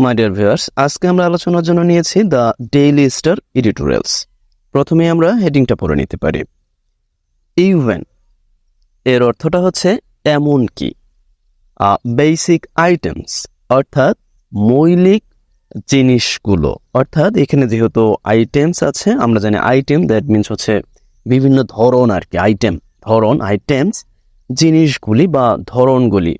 My dear viewers, আজকে আমরা আলোচনার জন্য নিয়েছি দ্য ডেইলি স্টার এডিটোরিয়ালস। প্রথমে আমরা হেডিংটা পড়ে নিতে পারি। ইভেন এর অর্থটা হচ্ছে এমন কি। বেসিক আইটেমস অর্থাৎ মৌলিক জিনিসগুলো, অর্থাৎ এখানে যেহেতু আইটেমস আছে, আমরা জানি আইটেম দ্যাট মিনস হচ্ছে বিভিন্ন ধরন আর কি। আইটেমস জিনিসগুলি বা ধরনগুলি,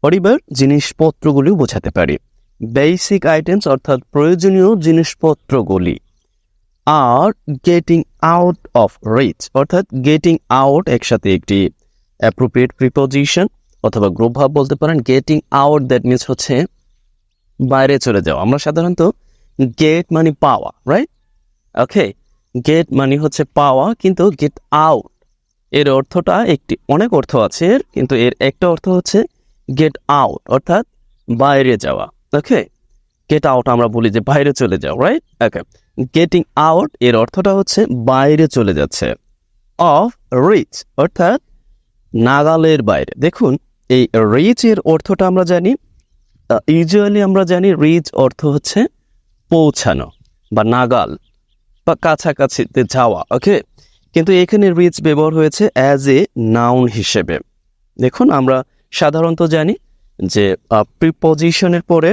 পরিবার জিনিসপত্রগুলিও বোঝাতে পারি। বেসিক আইটেমস অর্থাৎ প্রয়োজনীয় জিনিসপত্রগুলি আর গেটিং আউট অফ রিচ, অর্থাৎ গেটিং আউট একসাথে একটি অ্যাপ্রোপ্রিয়েট প্রিপোজিশন অথবা গ্রুপ ভার্ব বলতে পারেন। গেটিং আউট দ্যাট মিনস হচ্ছে বাইরে চলে যাওয়া। আমরা সাধারণত গেট মানে পাওয়া, রাইট? ওকে, গেট মানে হচ্ছে পাওয়া, কিন্তু গেট আউট এর অর্থটা অনেক অর্থ আছে এর, কিন্তু এর একটা অর্থ হচ্ছে গেট আউট অর্থাৎ বাইরে যাওয়া। ওকে, গেট আউট আমরা বলি যে বাইরে চলে যাও, রাইট? ওকে, গেটিং আউট এর অর্থটা হচ্ছে বাইরে চলে যাচ্ছে। অফ রিচ অর্থাৎ নাগালের বাইরে। দেখুন, এই রিচ এর অর্থটা আমরা জানি, ইউজুয়ালি আমরা জানি রিচ অর্থ হচ্ছে পৌঁছানো বা নাগাল বা কাছাকাছিতে যাওয়া। ওকে, কিন্তু এখানে রিচ ব্যবহার হয়েছে অ্যাজ এ নাউন হিসেবে। দেখুন, আমরা সাধারণত জানি যে প্রিপোজিশনের পরে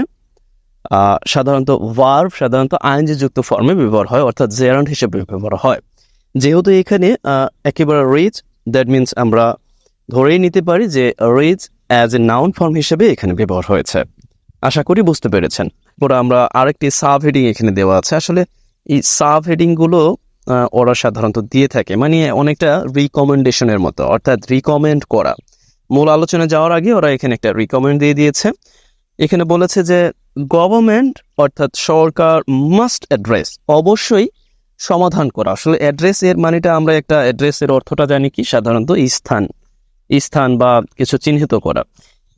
সাধারণত ভার্ব সাধারণত আইএনজি যুক্ত ফর্মে ব্যবহার হয়, অর্থাৎ জেরান্ড হিসেবে ব্যবহার হয়। যেহেতু এখানে একেবারে রিচ, দ্যাট মিনস আমরা ধরেই নিতে পারি যে reach as a noun form হিসেবে এখানে ব্যবহার হয়েছে। আশা করি বুঝতে পেরেছেন। পরে আমরা আরেকটি সাব হেডিং এখানে দেওয়া আছে। আসলে এই সাব হেডিংগুলো ওরা সাধারণত দিয়ে থাকে, মানে অনেকটা রিকমেন্ডেশনের মতো, অর্থাৎ রিকমেন্ড করা। মূল আলোচনায় যাওয়ার আগে ওরা এখানে একটা রিকমেন্ড দিয়ে দিয়েছে। এখানে বলেছে যে গভর্নমেন্ট অর্থাৎ সরকার মাস্ট অ্যাড্রেস, অবশ্যই সমাধান করা। আসলে অ্যাড্রেস এর মানেটা আমরা একটা অ্যাড্রেসের অর্থটা জানি কি, সাধারণত স্থান বা কিছু চিহ্নিত করা।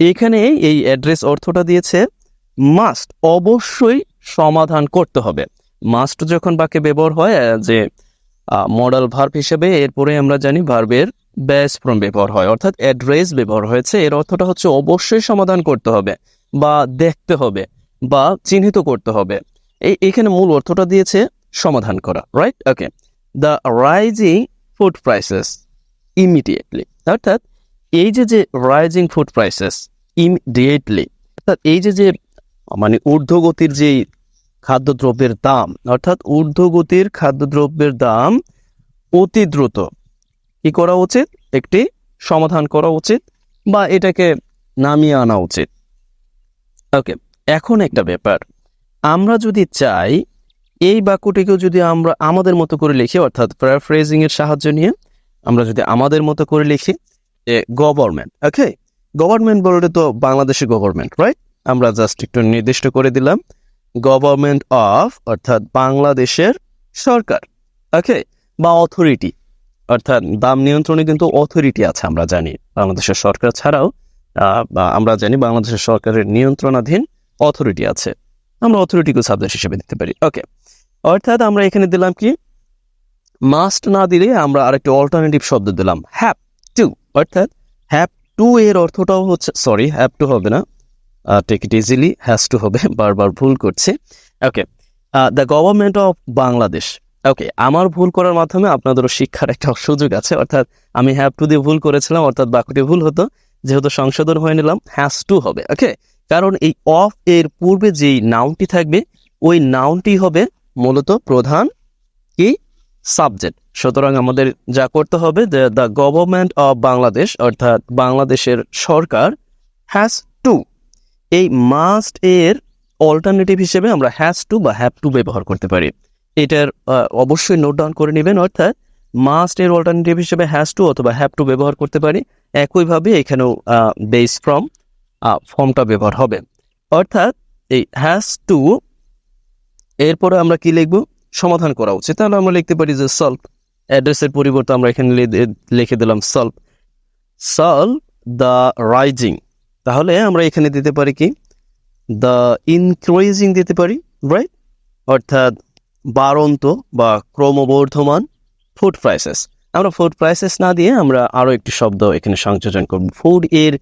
এখানে এই অ্যাড্রেস অর্থটা দিয়েছে মাস্ট, অবশ্যই সমাধান করতে হবে। মাস্ট যখন বাক্যে ব্যবহার হয় যে মডাল ভার্ব হিসেবে, এরপরে আমরা জানি ভার্বের বেস ফর্ম ব্যবহার হয়, অর্থাৎ অ্যাড্রেস ব্যবহার হয়েছে। এর অর্থটা হচ্ছে অবশ্যই সমাধান করতে হবে বা দেখতে হবে বা চিহ্নিত করতে হবে। এখানে মূল অর্থটা দিয়েছে সমাধান করা, right? Okay, the rising food prices immediately, অর্থাৎ এই যে রাইজিং ফুড প্রাইসেস ইমিডিয়েটলি, অর্থাৎ এই যে মানে ঊর্ধ্বগতির যে খাদ্যদ্রব্যের দাম, অর্থাৎ ঊর্ধ্বগতির খাদ্যদ্রব্যের দাম অতি দ্রুত কি করা উচিত, একটি সমাধান করা উচিত বা এটাকে নামিয়ে আনা উচিত। ওকে, এখন একটা ব্যাপার, আমরা যদি চাই এই বাক্যটিকেও যদি আমরা আমাদের মতো করে লিখি, অর্থাৎ প্যারাফ্রেজিং এর সাহায্য নিয়ে আমরা যদি আমাদের মতো করে লিখি গভর্নমেন্ট। ওকে, গভর্নমেন্ট বলতে তো বাংলাদেশের গভর্নমেন্ট, রাইট? আমরা জাস্ট একটু নির্দিষ্ট করে দিলাম গভর্নমেন্ট অফ, অর্থাৎ বাংলাদেশের সরকার। ওকে, বা অথরিটি, অর্থাৎ দাম নিয়ন্ত্রণে কিন্তু অথরিটি আছে, আমরা জানি বাংলাদেশের সরকার ছাড়াও আমরা জানি বাংলাদেশের সরকারের নিয়ন্ত্রণাধীন অথরিটি আছে। আমরা অথরিটিকে সাবজেক্ট হিসেবে দিতে পারি। ওকে, অর্থাৎ আমরা এখানে দিলাম কি, মাস্ট না দিলে আমরা আরেকটি অল্টারনেটিভ শব্দ দিলাম হ্যাভ টু, অর্থাৎ হ্যাভ টু এর অর্থটাও হচ্ছে, সরি হ্যাভ টু হবে না, take it easily, has to হবে, বারবার ভুল করছে। Okay, the government of Bangladesh. Okay, আমার ভুল করার মাধ্যমে আপনাদেরও শিক্ষার একটা সুযোগ আছে, অর্থাৎ আমি হ্যাভ টু দিয়ে ভুল করেছিলাম, অর্থাৎ বাক্যটি ভুল হতো, যেহেতু সংশোধন হয়ে নিলাম হ্যাজ টু হবে। ওকে, কারণ এই অফ এর পূর্বে যেই নাউনটি থাকবে ওই নাউনটি হবে মূলত প্রধান কি সাবজেক্ট। সুতরাং আমাদের যা করতে হবে যে দ্য গভর্নমেন্ট অফ বাংলাদেশ, অর্থাৎ বাংলাদেশের সরকার হ্যাজ টু, এই মাস্ট এর অল্টারনেটিভ হিসেবে আমরা হ্যাজ টু বা হ্যাভ টু ব্যবহার করতে পারি। এটার অবশ্যই নোট ডাউন করে নেবেন, অর্থাৎ মাস্ট এর অল্টারনেটিভ হিসেবে হ্যাজ টু অথবা হ্যাভ টু ব্যবহার করতে পারি। একইভাবে এখানেও বেস ফ্রম ফর্মটা ব্যবহার হবে, অর্থাৎ এই হ্যাজ টু এরপরে আমরা কি লিখবো, সমাধান করা উচিত। তাহলে আমরা লিখতে পারি যে সলভ, অ্যাড্রেসের পরিবর্তে আমরা এখানে লিখে দিলাম সলভ দ্য রাইজিং। তাহলে আমরা এখানে দিতে পারি কি, দ্য ইনক্রিজিং দিতে পারি, রাইট? অর্থাৎ বাড়ন্ত বা ক্রমবর্ধমান ফুড প্রাইসেস। আমরা ফুড প্রাইসেস না দিয়ে আমরা আরো একটি শব্দ এখানে সংযোজন করব। ফুড এর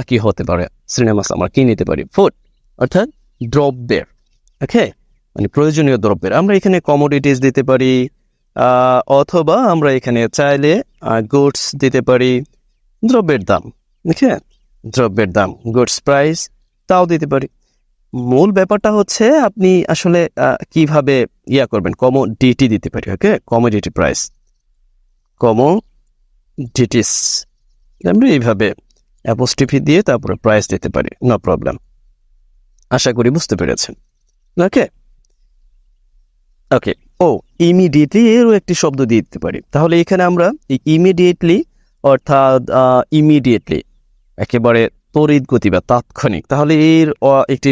কি হতে পারে, সিনেমাস আমরা কি নিতে পারি, ফুড, অর্থাৎ দ্রব্যের, ওকে, মানে প্রয়োজনীয় দ্রব্যের। আমরা এখানে কমোডিটিস দিতে পারি, অথবা আমরা এখানে চাইলে গুডস দিতে পারি, দ্রব্যের দাম, ওকে, দ্রব্যের দাম, গুডস প্রাইস তাও দিতে পারি। মূল ব্যাপারটা হচ্ছে আপনি আসলে কিভাবে করবেন, কমোডিটি দিতে পারি, ওকে, কমোডিটি প্রাইস, কমোডিটিস, আমরা এইভাবে অ্যাপোস্ট্রফি দিয়ে তারপরে প্রাইস দিতে পারি, নো প্রবলেম। আশা করি বুঝতে পেরেছেন, ওকে ওকে। ও, ইমিডিয়েটলি এরও একটি শব্দ দিয়ে দিতে পারি। তাহলে এখানে আমরা ইমিডিয়েটলি অর্থাৎ ইমিডিয়েটলি একেবারে তড়িৎ গতি বা তাৎক্ষণিক, তাহলে এর একটি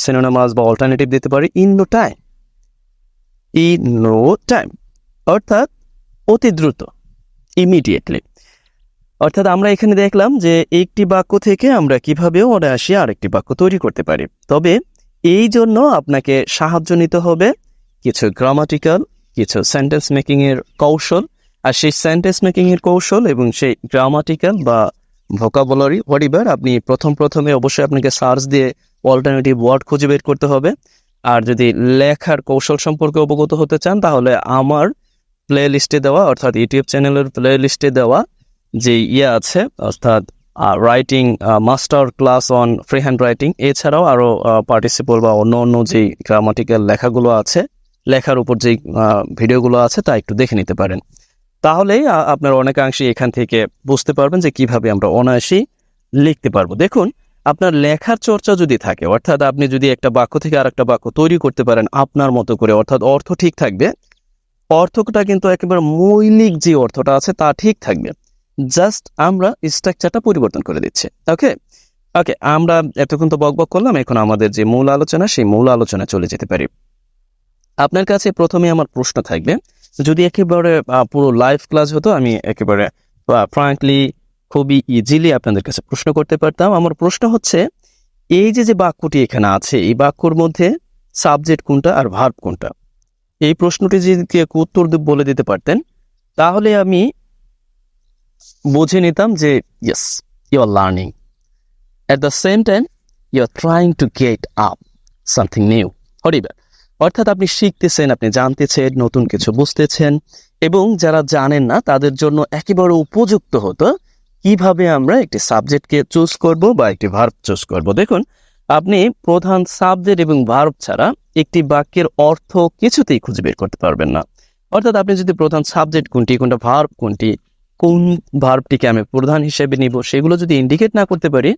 সিনোনিমাস বা অল্টারনেটিভ দিতে পারি in no time, in no time অর্থাৎ অতি দ্রুত, ইমিডিয়েটলি। অর্থাৎ আমরা এখানে দেখলাম যে একটি বাক্য থেকে আমরা কিভাবে অনায়াসে আরেকটি বাক্য তৈরি করতে পারি। তবে এই জন্য আপনাকে সাহায্য নিতে হবে কিছু গ্রামাটিক্যাল, কিছু সেন্টেন্স মেকিং এর কৌশল। আর সেই সেন্টেন্স মেকিং এর কৌশল এবং সেই গ্রামাটিক্যাল বা ভোকাবুলারি হোয়াটএভার আপনি প্রথমে অবশ্যই আপনাকে সার্চ দিয়ে অল্টারনেটিভ ওয়ার্ড খুঁজে বের করতে হবে। আর যদি লেখার কৌশল সম্পর্কে অবগত হতে চান তাহলে আমার প্লে লিস্টে দেওয়া, অর্থাৎ ইউটিউব চ্যানেলের প্লে লিস্টে দেওয়া যে আছে, অর্থাৎ writing master class on free hand writing, এছাড়াও আরও পার্টিসিপল বা অন্য যে গ্রামাটিক্যাল লেখাগুলো আছে, লেখার উপর যেই ভিডিওগুলো আছে তা একটু দেখে নিতে পারেন। তাহলেই আপনার অনেকাংশে এখান থেকে বুঝতে পারবেন যে কিভাবে আমরা অনায়াসেই লিখতে পারবো। দেখুন, আপনার লেখার চর্চা যদি থাকে, অর্থাৎ আপনি যদি একটা বাক্য থেকে আরেকটা বাক্য তৈরি করতে পারেন আপনার মতো করে, অর্থাৎ অর্থ ঠিক থাকবে, অর্থটা কিন্তু একেবারে মৌলিক যে অর্থটা আছে তা ঠিক থাকবে, জাস্ট আমরা স্ট্রাকচারটা পরিবর্তন করে দিচ্ছি, ওকে ওকে। আমরা এতক্ষণ তো বকবক করলাম, এখন আমাদের যে মূল আলোচনা সেই মূল আলোচনা চলে যেতে পারি। আপনার কাছে প্রথমে আমার প্রশ্ন থাকবে, যদি একেবারে পুরো লাইভ ক্লাস হতো আমি একেবারে ফ্রাঙ্কলি খুবই ইজিলি আপনাদের কাছে প্রশ্ন করতে পারতাম। আমার প্রশ্ন হচ্ছে, এই যে বাক্যটি এখানে আছে এই বাক্যর মধ্যে সাবজেক্ট কোনটা আর ভার্ব কোনটা? এই প্রশ্নটি যদি উত্তর বলে দিতে পারতেন তাহলে আমি বুঝে নিতাম যে yes, you are learning, at the same time you are trying to get up something new, হরিবার। অর্থাৎ আপনি শিখতেছেন, আপনি জানতেছেন, নতুন কিছু বুঝতেছেন, এবং যারা জানেন না তাদের জন্য একেবারে উপযুক্ত হতো কিভাবে আমরা একটি সাবজেক্টকে চুজ করব বা একটি ভার্ব চুজ করব। দেখুন, আপনি প্রধান সাবজেক্ট এবং ভার্ব ছাড়া একটি বাক্যের অর্থ কিছুতেই খুঁজে বের করতে পারবেন না। অর্থাৎ আপনি যদি প্রধান সাবজেক্ট কোনটি, কোনটা ভার্ব কোনটি, কোন ভার্বটিকে আমি প্রধান হিসেবে নিব সেগুলো যদি ইন্ডিকেট না করতে পারি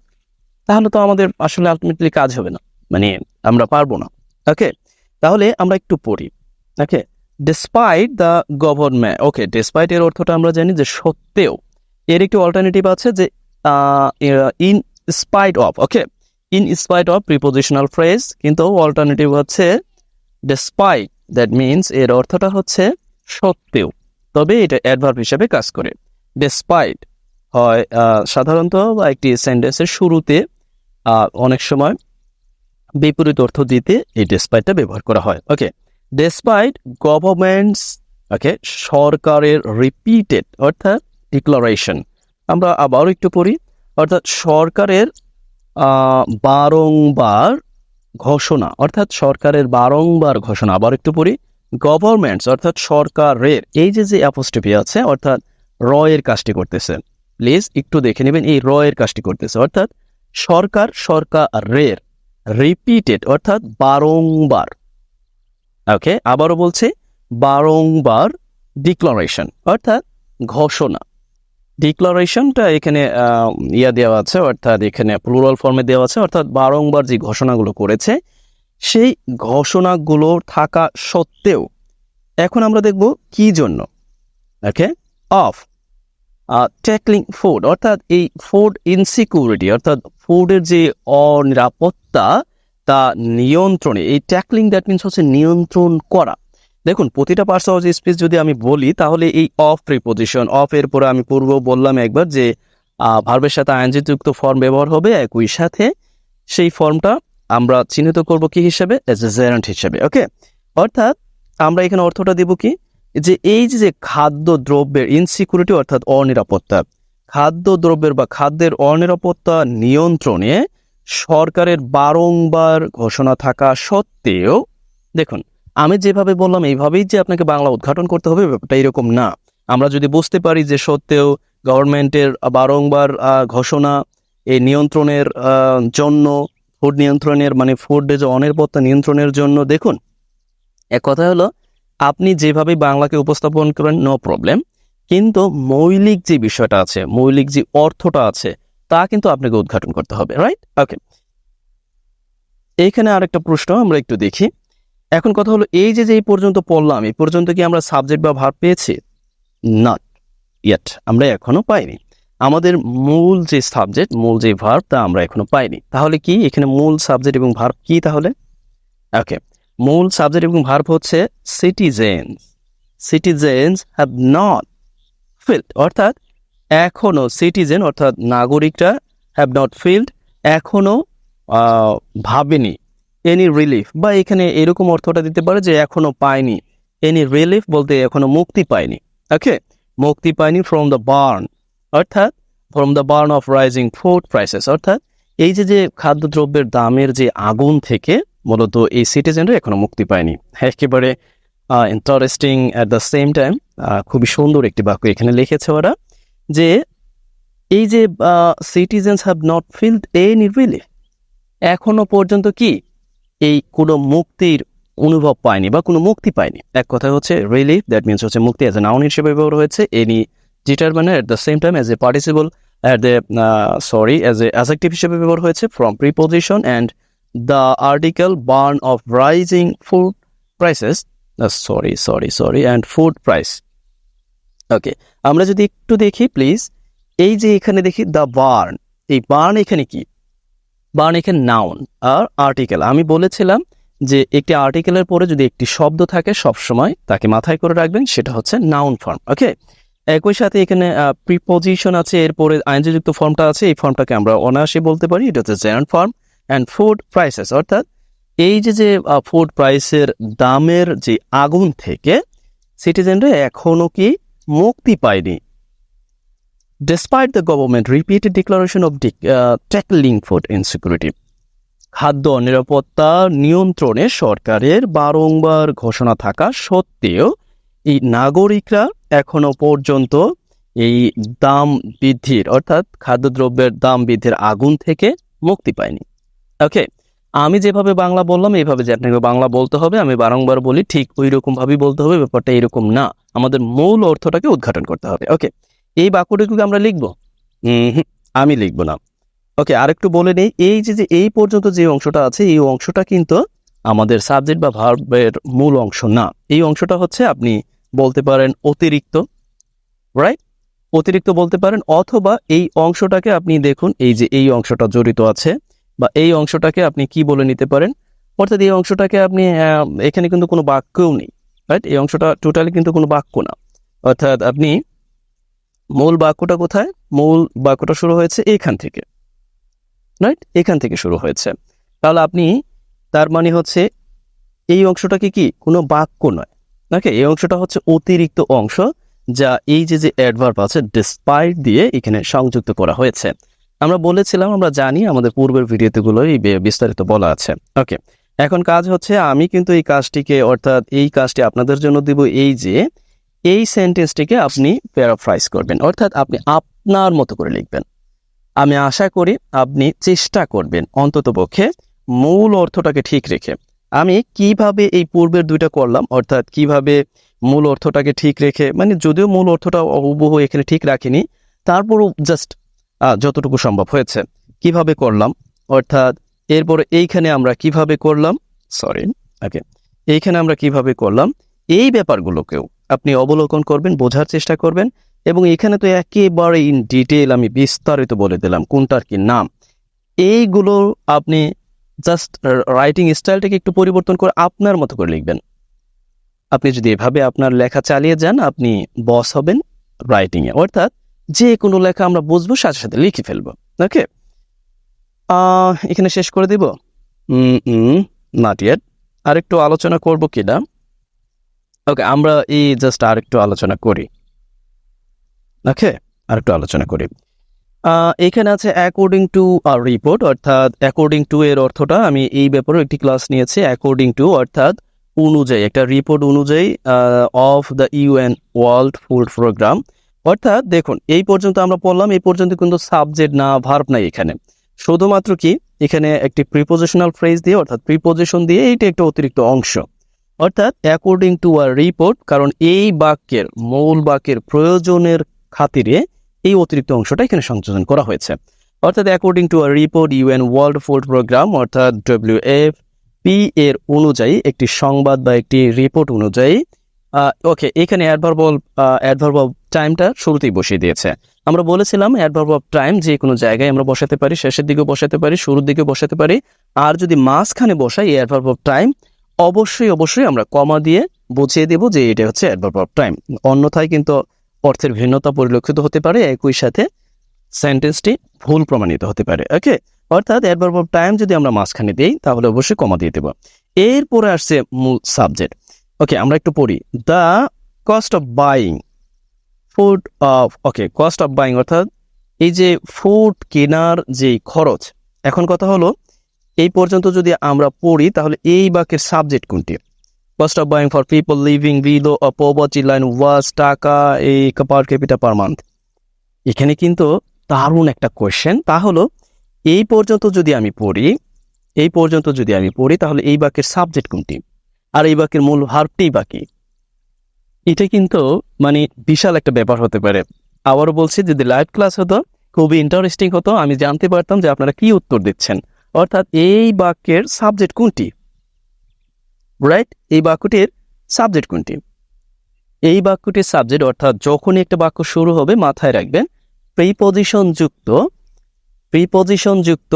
তাহলে তো আমাদের আসলে আলটিমেটলি কাজ হবে না, মানে আমরা পারবো না, ওকে। তাহলে আমরা একটু পড়ি, okay. Despite the government, okay, despite এর অর্থটা আমরা জানি যে সত্ত্বেও। এর একটি অল্টারনেটিভ আছে যে in spite of, okay, in spite of prepositional phrase, কিন্তু অল্টারনেটিভ হচ্ছে ডিসপাইট, দ্যাট মিনস এর অর্থটা হচ্ছে সত্ত্বেও, তবে এটা অ্যাডভার্ব হিসেবে কাজ করে। ডিসপাইট হয় সাধারণত একটি সেন্টেন্সের শুরুতে, অনেক সময় বিপরীত অর্থ দিতে এই ডেসপাইটটা ব্যবহার করা হয়, ওকে। ডেসপাইট গভর্নমেন্টস, ওকে, সরকারের রিপিটেড অর্থাৎ ডিক্লারেশন, আমরা আবারও একটু পড়ি, অর্থাৎ সরকারের বারংবার ঘোষণা, অর্থাৎ সরকারের বারংবার ঘোষণা। আবার একটু পড়ি, গভর্নমেন্টস অর্থাৎ সরকারের, এই যে অ্যাপোস্ট্রফি আছে অর্থাৎ এর কাজটি করতেছে, প্লিজ একটু দেখে নেবেন, এই এর কাজটি করতেছে, অর্থাৎ সরকারের রিপিটেড অর্থাৎ বারংবার, ওকে। আবারও বলছে বারংবার, ডিক্লারেশন অর্থাৎ ঘোষণা। ডিক্লারেশনটা এখানে দেওয়া আছে, অর্থাৎ এখানে প্লুরাল ফর্মে দেওয়া আছে, অর্থাৎ বারংবার যে ঘোষণাগুলো করেছে সেই ঘোষণাগুলো থাকা সত্ত্বেও। এখন আমরা দেখব কি জন্য, ওকে, অফ ট্যাকলিং ফুড, অর্থাৎ এই ফুড ইনসিকিউরিটি অর্থাৎ ফুডের যে অনিরাপত্তা তা নিয়ন্ত্রণে, এই ট্যাকলিং দ্যাট মিনস হচ্ছে নিয়ন্ত্রণ করা। দেখুন, প্রতিটা পার্টস অফ স্পিচ যদি আমি বলি তাহলে এই অফ প্রিপোজিশন, অফ এর পরে আমি পূর্ব বললাম একবার যে ভার্বের সাথে আইএনজি যুক্ত ফর্ম ব্যবহার হবে, একই সাথে সেই ফর্মটা আমরা চিহ্নিত করব কি হিসেবে, এজ এ জেরান্ট হিসেবে, ওকে। অর্থাৎ আমরা এখানে অর্থটা দেব কি, যে এই যে খাদ্য দ্রব্যের ইনসিকিউরিটি অর্থাৎ অনিরাপত্তা, খাদ্য দ্রব্যের বা খাদ্যের অনিরাপত্তা নিয়ন্ত্রণে সরকারের বারংবার ঘোষণা থাকা সত্ত্বেও, দেখুন আমি যেভাবে বললাম এইভাবেই যে আপনাকে বাংলা উদ্ঘাটন করতে হবে ব্যাপারটা এরকম না। আমরা যদি বুঝতে পারি যে সত্ত্বেও গভর্নমেন্টের বারংবার ঘোষণা এই নিয়ন্ত্রণের জন্য, ফুড নিয়ন্ত্রণের মানে ফুডে যে অনিরাপত্তা নিয়ন্ত্রণের জন্য, দেখুন এক কথা হলো আপনি যেভাবে বাংলাকে উপস্থাপন করেন নো প্রবলেম, কিন্তু মৌলিক যে বিষয়টা আছে, মৌলিক যে অর্থটা আছে তা কিন্তু আপনাকে উদ্ঘাটন করতে হবে, রাইট? ওকে, এইখানে আরেকটা প্রশ্ন আমরা একটু দেখি। এখন কথা হলো এই যে এই পর্যন্ত পড়লাম, এই পর্যন্ত কি আমরা সাবজেক্ট বা ভার্ব পেয়েছি? নট ইয়েট, আমরা এখনো পাইনি। আমাদের মূল যে সাবজেক্ট, মূল যে ভার্ব তা আমরা এখনো পাইনি। তাহলে কি এখানে মূল সাবজেক্ট এবং ভার্ব কি তাহলে? ওকে, মূল সাবজেক্ট এবং ভার্ব হচ্ছে citizens. Citizens have not field, অর্থাৎ এখনো সিটিজেন অর্থাৎ নাগরিকরা হ্যাভ নট ফিল্ড, এখনো ভাবেনি এনি রিলিফ, বা এখানে এরকম অর্থটা দিতে পারে যে এখনো পায়নি। এনি রিলিফ বলতে এখনো মুক্তি পায়নি। ওকে, মুক্তি পায়নি ফ্রম দ্য বার্ন, অর্থাৎ from the burn of rising food prices, অর্থাৎ এই যে খাদ্যদ্রব্যের দামের যে আগুন থেকে মূলত এই সিটিজেনরা এখনো মুক্তি পায়নি। একেবারে interesting at the same time, খুবই সুন্দর একটি বাক্য এখানে লিখেছে ওরা, যে এই যে citizens have not field any relief, এখনো পর্যন্ত কি এই কোনো মুক্তির অনুভব পায়নি বা কোনো মুক্তি পায়নি। এক কথা হচ্ছে রিলিফ, দ্যাট মিনস হচ্ছে মুক্তি, অ্যাজ এ নাউন হিসেবে ব্যবহার হয়েছে, any determiner at the same time as a participle at the as a adjective হিসেবে ব্যবহার হয়েছে from preposition, and the article burn of rising food prices, and food price. Okay, আমরা যদি একটু দেখি প্লিজ, এই যে এখানে দেখি দ্য বার্ন, এই বার্ন এখানে কি? বার্ন এখানে নাউন আর আর্টিকেল। আমি বলেছিলাম যে একটি আর্টিকেলের পরে যদি একটি শব্দ থাকে সবসময় তাকে মাথায় করে রাখবেন, সেটা হচ্ছে নাউন ফর্ম। ওকে, একই সাথে এখানে প্রিপোজিশন আছে, এরপরে আইনযুক্ত ফর্মটা আছে, এই ফর্মটাকে আমরা অনায়াসে বলতে পারি এটা হচ্ছে general form. And food prices, অর্থাৎ এই যে ফুড প্রাইসের দামের যে আগুন থেকে সিটিজেনরা এখনো কি মুক্তি পায়নি। Despite the government repeated declaration of tackling food insecurity, খাদ্য নিরাপত্তা নিয়ন্ত্রণে সরকারের বারংবার ঘোষণা থাকা সত্ত্বেও এই নাগরিকরা এখনো পর্যন্ত এই দাম বৃদ্ধির, অর্থাৎ খাদ্যদ্রব্যের দাম বৃদ্ধির আগুন থেকে মুক্তি পায়নি। ওকে, আমি যেভাবে বাংলা বললাম এইভাবে যে আপনাকে বাংলা বলতে হবে, আমি বারংবার বলি ঠিক ওই রকম ভাবেই বলতে হবে, ব্যাপারটা এরকম না, আমাদের মূল অর্থটাকে উদ্ঘাটন করতে হবে। ওকে, এই বাক্যটিকে আমরা লিখবো? আমি লিখবো না। ওকে, আরেকটু বলে নেই, এই যে এই পর্যন্ত যে অংশটা আছে এই অংশটা কিন্তু আমাদের সাবজেক্ট বা ভার্বের মূল অংশ না। এই অংশটা হচ্ছে আপনি বলতে পারেন অতিরিক্ত, রাইট? অতিরিক্ত বলতে পারেন, অথবা এই অংশটাকে আপনি দেখুন, এই যে এই অংশটা জড়িত আছে বা এই অংশটাকে আপনি কি বলে নিতে পারেন, অর্থাৎ এই অংশটাকে আপনি এখানে কিন্তু কোনো বাক্যও নেই, রাইট? এই অংশটা টোটালি কিন্তু কোনো বাক্য না, অর্থাৎ আপনি মূল বাক্যটা কোথায়? মূল বাক্যটা শুরু হয়েছে এখান থেকে, রাইট? এখান থেকে শুরু হয়েছে। তাহলে আপনি তার মানে হচ্ছে এই অংশটাকে কি কোনো বাক্য নয়, ওকে? এই অংশটা হচ্ছে অতিরিক্ত অংশ, যা এই যে অ্যাডভার্ব আছে ডিসপাইট দিয়ে এখানে সংযুক্ত করা হয়েছে। আমরা বলেছিলাম, আমরা জানি, আমাদের পূর্বের ভিডিওতেগুলো এই বিস্তারিত বলা আছে। ওকে, এখন কাজ হচ্ছে আমি কিন্তু এই কাজটিকে, অর্থাৎ এই কাজটি আপনাদের জন্য দিব, এই যে এই সেন্টেন্সটিকে আপনি প্যারাফ্রাইজ করবেন, অর্থাৎ আপনি আপনার মতো করে লিখবেন। আমি আশা করি আপনি চেষ্টা করবেন অন্ততপক্ষে মূল অর্থটাকে ঠিক রেখে। আমি কিভাবে এই পূর্বের দুইটা করলাম, অর্থাৎ কিভাবে মূল অর্থটাকে ঠিক রেখে, মানে যদিও মূল অর্থটা হুবহু এখানে ঠিক রাখিনি, তারপরও জাস্ট যতটুকু সম্ভব হয়েছে কিভাবে করলাম, অর্থাৎ এরপরে এইখানে আমরা কিভাবে করলাম, ওকে, এইখানে আমরা কিভাবে করলাম, এই ব্যাপারগুলোকেও আপনি অবলোকন করবেন, বোঝার চেষ্টা করবেন। এবং এখানে তো একেবারে ইন ডিটেল আমি বিস্তারিত বলে দিলাম কোনটার কি নাম। এইগুলো আপনি জাস্ট রাইটিং স্টাইলটাকে একটু পরিবর্তন করে আপনার মতো করে লিখবেন। আপনি যদি এভাবে আপনার লেখা চালিয়ে যান, আপনি বস হবেন রাইটিংয়ে, অর্থাৎ যে কোনো লেখা আমরা বুঝবো সাথে সাথে লিখে ফেলবো। ওকে, এখানে শেষ করে দিব? নট ইয়েট, আরেকটু আলোচনা করবো কিনা? ওকে, আমরা জাস্ট আরেকটু আলোচনা করি। ওকে, আরেকটু আলোচনা করি। এখানে আছে অ্যাকর্ডিং টু রিপোর্ট, অর্থাৎ অ্যাকর্ডিং টু এর অর্থটা আমি এই ব্যাপারে একটি ক্লাস নিয়েছি। অ্যাকর্ডিং টু অর্থাৎ অনুযায়ী, একটা রিপোর্ট অনুযায়ী of the UN world food programme. অর্থাৎ দেখুন এই পর্যন্ত আমরা পড়লাম, এই পর্যন্ত কিন্তু সাবজেক্ট না ভার্ব নাই এখানে, শুধুমাত্র কি এখানে একটি প্রিপোজিশনাল ফ্রেজ দিয়ে অর্থাৎ প্রিপোজিশন দিয়ে এইটা একটা অতিরিক্ত অংশ। অর্থাৎ অ্যাকর্ডিং টু আ রিপোর্ট, কারণ এই বাক্যের মূল বাক্যের প্রয়োজনের খাতিরে এই অতিরিক্ত অংশটা এখানে সংযোজন করা হয়েছে। অর্থাৎ according to a report UN world food programme অর্থাৎ WFP এর অনুযায়ী, একটি সংবাদ বা একটি রিপোর্ট অনুযায়ী। ওকে, এখানে অ্যাডভার্ব অফ টাইমটা শুরুতেই বসিয়ে দিয়েছে। আমরা বলেছিলাম অ্যাডভার্ব অফ টাইম যে কোনো জায়গায় আমরা বসাতে পারি, শেষের দিকেও বসাতে পারি, শুরুর দিকে বসাতে পারি। আর যদি মাঝখানে বসাই এই অ্যাডভার্ব অফ টাইম, অবশ্যই আমরা কমা দিয়ে বুঝিয়ে দেব যে এটা হচ্ছে অ্যাডভার্ব অফ টাইম। অন্যথায় কিন্তু অর্থের ভিন্নতা পরিলক্ষিত হতে পারে, একই সাথে সেন্টেন্সটি ভুল প্রমাণিত হতে পারে। ওকে, অর্থাৎ অ্যাডভার্ব অফ টাইম যদি আমরা মাঝখানে দিই তাহলে অবশ্যই কমা দিয়ে দেব। এরপরে আসছে মূল সাবজেক্ট। ওকে, আমরা একটু পড়ি। The cost of buying food cost of buying অর্থাৎ এই যে ফুড কেনার যে খরচ। এখন কথা হলো এই পর্যন্ত যদি আমরা পড়ি তাহলে এই বাক্যের সাবজেক্ট কোনটি? Cost of buying for people living below O poverty line ওয়াজ টাকা এই পার ক্যাপিটা পার মান্থ। এখানে কিন্তু দারুণ একটা কোয়েশ্চেন। তা হলো এই পর্যন্ত যদি আমি পড়ি তাহলে এই বাক্যের সাবজেক্ট কোনটি আর এই বাক্যের মূল ভার্বটিই বাকি। এটা কিন্তু মানে বিশাল একটা ব্যাপার হতে পারে। আবারও বলছি, যদি লাইভ ক্লাস হতো খুবই ইন্টারেস্টিং হতো, আমি জানতে পারতাম যে আপনারা কি উত্তর দিচ্ছেন। অর্থাৎ এই বাক্যের সাবজেক্ট কোনটি, রাইট? এই বাক্যটির সাবজেক্ট কোনটি? এই বাক্যটির সাবজেক্ট, অর্থাৎ যখনই একটা বাক্য শুরু হবে মাথায় রাখবেন প্রিপোজিশন যুক্ত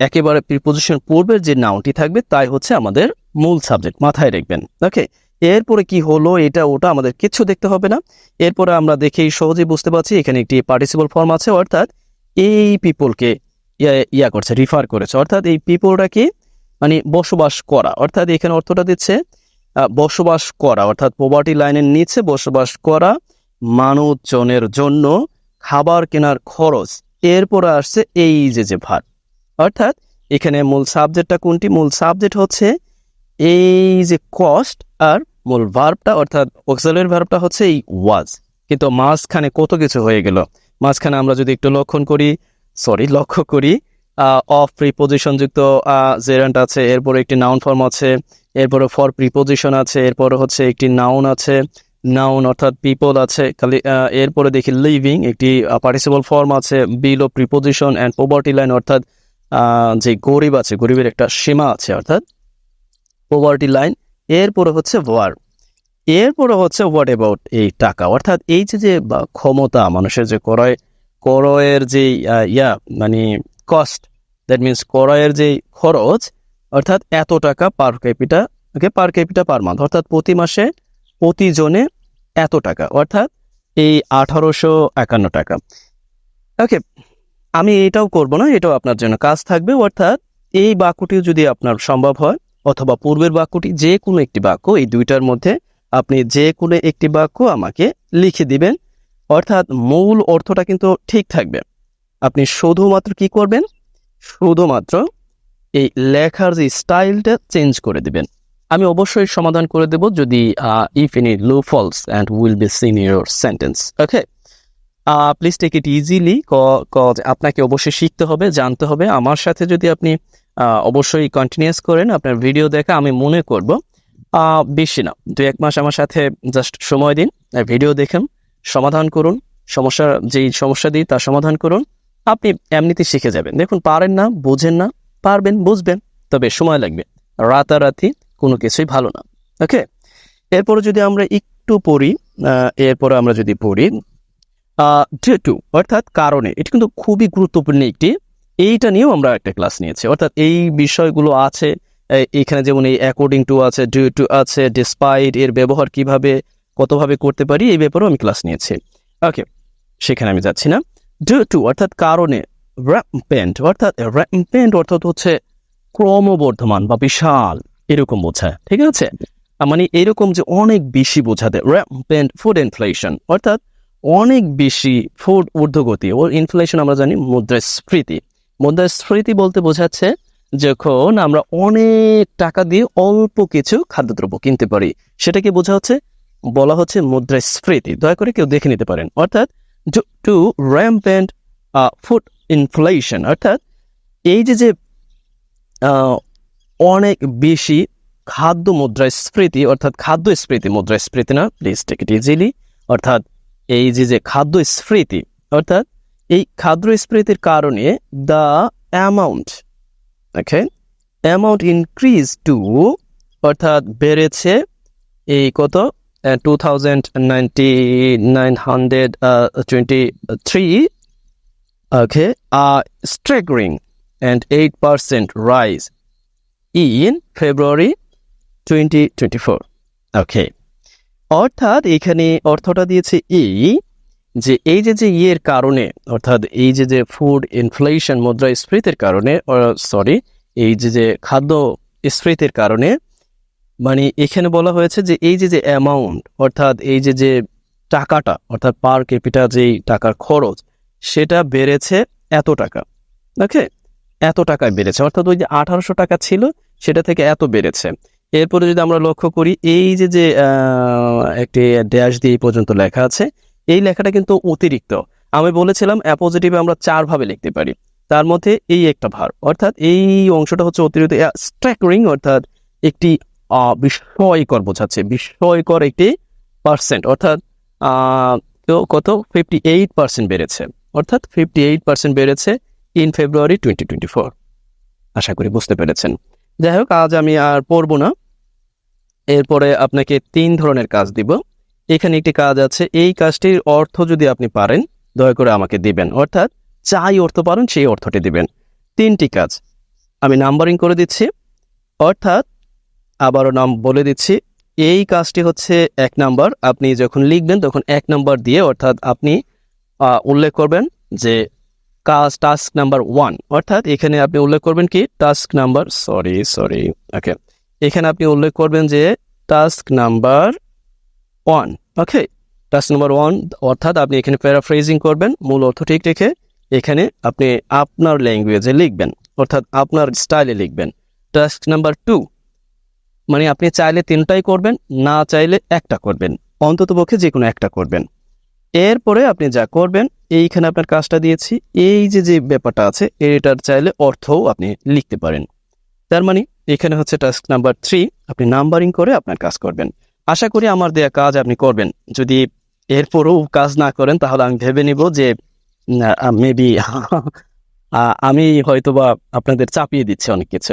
একেবারে প্রিপোজিশন পূর্বের যে নাউনটি থাকবে তাই হচ্ছে আমাদের মূল সাবজেক্ট, মাথায় রাখবেন। ওকে, এরপরে কি হলো এটা ওটা আমাদের কিছু দেখতে হবে না। এরপরে আমরা দেখেই সহজেই বুঝতে পারছি এখানে একটি পার্টিসিপল ফর্ম আছে, অর্থাৎ এই পিপলকে করছে, রিফার করেছে। অর্থাৎ এই পিপলটা কি মানে বসবাস করা, অর্থাৎ এখানে অর্থটা দিচ্ছে বসবাস করা, অর্থাৎ পভার্টি লাইনের নিচে বসবাস করা মানুষজনের জন্য খাবার কেনার খরচ। এরপরে আসছে এই যে ভার, অর্থাৎ এখানে মূল সাবজেক্টটা কোনটি? মূল সাবজেক্ট হচ্ছে এই যে কস্ট, আর মূল ভার্বটা অর্থাৎ অক্সিলারি ভার্বটা হচ্ছে এই ওয়াজ। কিন্তু মাঝখানে কত কিছু হয়ে গেল। মাঝখানে আমরা যদি একটু লক্ষ্য করি অফ প্রিপোজিশন যুক্ত জেরান্ট আছে, এরপরে একটি নাউন ফর্ম আছে, এরপরে ফর প্রিপোজিশন আছে, এরপরে হচ্ছে একটি নাউন আছে, নাউন অর্থাৎ পিপল আছে খালি। এরপরে দেখি লিভিং একটি পার্টিসিপল ফর্ম আছে, below preposition and poverty line অর্থাৎ যে গরিব আছে, গরিবের একটা সীমা আছে অর্থাৎ পভার্টি লাইন। এরপরে হচ্ছে ভার্ব, এরপরে হচ্ছে হোয়াট অ্যাবাউট এই টাকা, অর্থাৎ এই যে ক্ষমতা মানুষের যে ক্রয়ের যে মানে কস্ট, দ্যাট মিনস ক্রয়ের যে খরচ, অর্থাৎ এত টাকা পার ক্যাপিটা পার মান্থ, অর্থাৎ প্রতি মাসে প্রতিজনে এত টাকা, অর্থাৎ এই 1851 টাকা। ওকে, আমি এটাও করব না, এটাও আপনার জন্য কাজ থাকবে। অর্থাৎ এই বাক্যটি যদি আপনার সম্ভব হয় অথবা পূর্বের বাক্যটি, যে কোনো একটি বাক্য, এই দুইটার মধ্যে আপনি যে কোনো একটি বাক্য আমাকে লিখে দিবেন। অর্থাৎ মূল অর্থটা কিন্তু ঠিক থাকবে, আপনি শুধুমাত্র কি করবেন, শুধুমাত্র এই লেখার যে স্টাইলটা চেঞ্জ করে দিবেন। আমি অবশ্যই সমাধান করে দেব যদি if any loopholes and will be seen in your sentence. Okay, please take it easily, cause আপনাকে অবশ্যই শিখতে হবে, জানতে হবে। আমার সাথে যদি আপনি অবশ্যই কন্টিনিউয়াস করেন আপনার ভিডিও দেখা, আমি মনে করব বেশি না 2-1 মাস আমার সাথে জাস্ট সময় দিন, ভিডিও দেখেন, সমাধান করুন, যেই সমস্যা দিই তার সমাধান করুন, আপনি এমনিতে শিখে যাবেন। দেখুন, পারেন না, বোঝেন না, পারবেন, বুঝবেন, তবে সময় লাগবে। রাতারাতি কোনো কিছুই ভালো না। ওকে, এরপরে যদি আমরা একটু পড়ি, ডিউ টু অর্থাৎ কারণে, এটা কিন্তু খুবই গুরুত্বপূর্ণ একটি, এইটা নিয়েও আমরা একটা ক্লাস নিয়েছি। অর্থাৎ এই বিষয়গুলো আছে এখানে, যেমন এই অ্যাকর্ডিং টু আছে, ডিউ টু আছে, ডিসপাইট এর ব্যবহার কিভাবে কতভাবে করতে পারি এই ব্যাপারেও আমি ক্লাস নিয়েছি। ওকে, সেখানে আমি যাচ্ছি না। ডিউ টু অর্থাৎ কারণে, র্যাম্পেন্ট অর্থাৎ হচ্ছে ক্রমবর্ধমান বা বিশাল এরকম বোঝায়, ঠিক আছে? মানে এরকম যে অনেক বেশি বোঝাতে। র্যাম্পেন্ট ফুড ইনফ্লেশন অর্থাৎ অনেক বেশি ফুড ঊর্ধ্বগতি ও ইনফ্লেশন আমরা জানি মুদ্রাস্ফীতি। মুদ্রাস্ফীতি বলতে বোঝাচ্ছে যখন আমরা অনেক টাকা দিয়ে অল্প কিছু খাদ্যদ্রব্য কিনতে পারি, সেটাকে বোঝা হচ্ছে, বলা হচ্ছে মুদ্রাস্ফীতি। দয়া করে কেউ দেখে নিতে পারেন। অর্থাৎ টু র্যাম্পেন্ট ফুড ইনফ্লেশন, অর্থাৎ এই যে অনেক বেশি খাদ্য মুদ্রাস্ফীতি, অর্থাৎ খাদ্যস্ফীতি, মুদ্রাস্ফীতি না, প্লিজ টেক ইট ইজিলি। অর্থাৎ এই যে খাদ্যস্ফীতি, অর্থাৎ এই খাদ্যস্ফীতির কারণে দ্য অ্যামাউন্ট ইনক্রিজ টু, অর্থাৎ বেড়েছে এই কত 2923 staggering and 8% rise in February 2024. অর্থাৎ এখানে অর্থটা দিয়েছে এই যে ইয়ের কারণে, অর্থাৎ এই যে ফুড ইনফ্লেশন মুদ্রাস্ফীতির কারণে, এই যে খাদ্য স্ফীতির কারণে, মানে এখানে বলা হয়েছে যে এই যে অ্যামাউন্ট, অর্থাৎ এই যে টাকাটা, অর্থাৎ পার ক্যাপিটা যেই টাকার খরচ, সেটা বেড়েছে এত টাকা। এত টাকায় বেড়েছে, অর্থাৎ ওই যে 1800 টাকা ছিল সেটা থেকে এত বেড়েছে। এরপরে যদি আমরা লক্ষ্য করি, এই যে একটি ড্যাশ দিয়ে এই পর্যন্ত লেখা আছে, এই লেখাটা কিন্তু অতিরিক্ত। আমি বলেছিলাম অ্যাপোজিটিভে আমরা 4 ভাবে লিখতে পারি, তার মধ্যে এই একটা ভার, অর্থাৎ এই অংশটা হচ্ছে অতিরিক্ত। স্ট্যাগরিং অর্থাৎ একটি বিস্ময়কর বোঝাচ্ছে, বিস্ময়কর একটি পার্সেন্ট, অর্থাৎ কত 58% বেড়েছে, অর্থাৎ 58% বেড়েছে ইন ফেব্রুয়ারি 2024। আশা করি বুঝতে পেরেছেন। যাই হোক, আজ আমি আর পড়ব না। এরপরে আপনাকে 3 ধরনের কাজ দিব। এখানে একটি কাজ আছে, এই কাজটির অর্থ যদি আপনি পারেন দয়া করে আমাকে দিবেন, অর্থাৎ যাই অর্থ পারেন সেই অর্থটি দিবেন। 3টি কাজ আমি নাম্বারিং করে দিচ্ছি, অর্থাৎ আবারও নাম বলে দিচ্ছি। এই কাজটি হচ্ছে 1 নাম্বার। আপনি যখন লিখবেন তখন 1 নাম্বার দিয়ে, অর্থাৎ আপনি উল্লেখ করবেন যে টাস্ক নাম্বার 1, অর্থাৎ এখানে আপনি উল্লেখ করবেন কি টাস্ক নাম্বার এখানে আপনি উল্লেখ করবেন যে টাস্ক নাম্বার 1। টাস্ক নাম্বার 1, অর্থাৎ আপনি এখানে প্যারাফ্রেজিং করবেন, মূল অর্থ ঠিক রেখে এখানে আপনি আপনার ল্যাঙ্গুয়েজে লিখবেন, অর্থাৎ আপনার স্টাইলে লিখবেন। টাস্ক নাম্বার 2, মানে আপনি চাইলে 3টাই করবেন, না চাইলে 1টা করবেন, অন্ততপক্ষে যে কোনো 1টা করবেন। এরপরে আপনি যা করবেন, এইখানে আপনার কাজটা দিয়েছি, এই যে ব্যাপারটা আছে এটার চাইলে অর্থও আপনি লিখতে পারেন। তার মানে এখানে হচ্ছে টাস্ক নাম্বার 3, আপনি নাম্বারিং করে আপনার কাজ করবেন। আশা করি আমার দেয়া কাজ আপনি করবেন। যদি এরপরও কাজ না করেন তাহলে আমি ভেবে নিব যে মেবি আমি হয়তোবা আপনাদের চাপিয়ে দিচ্ছি অনেক কিছু।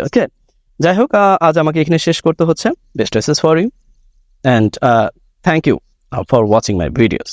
যাই হোক, আজ আমাকে এখানে শেষ করতে হচ্ছে। Best wishes for you and thank you for watching my videos.